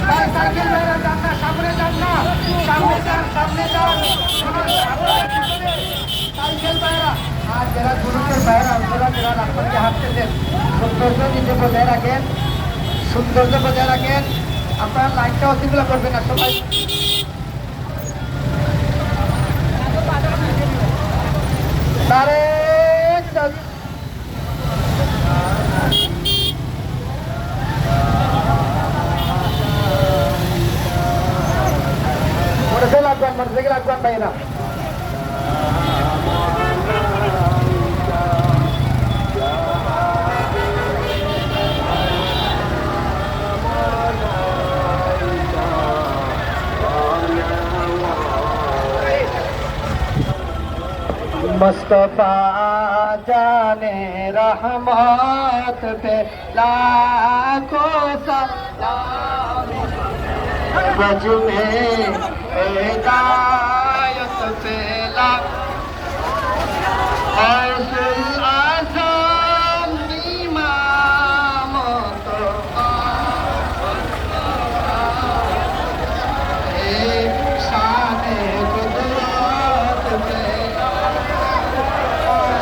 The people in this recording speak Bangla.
ভাই সাইকেল ভাইরা যান না, সামনে যান না, সামনে যান, সামনে যান। সাইকেল ভাইরা আর যারা গুরুত্বের ভাইরা আপনারা যারা রাস্তাতে হাঁটতেছেন, সৌন্দর্য নিজে বজায় রাখেন, সৌন্দর্য বজায় রাখেন। আপনারা লাইনটা অতিগুলো করবেন না সবাই। তারে মোটরসাইকেল আগুয়ান ভাইরা मुस्तफा जाने रहमत पे लाखों सलाम। गज में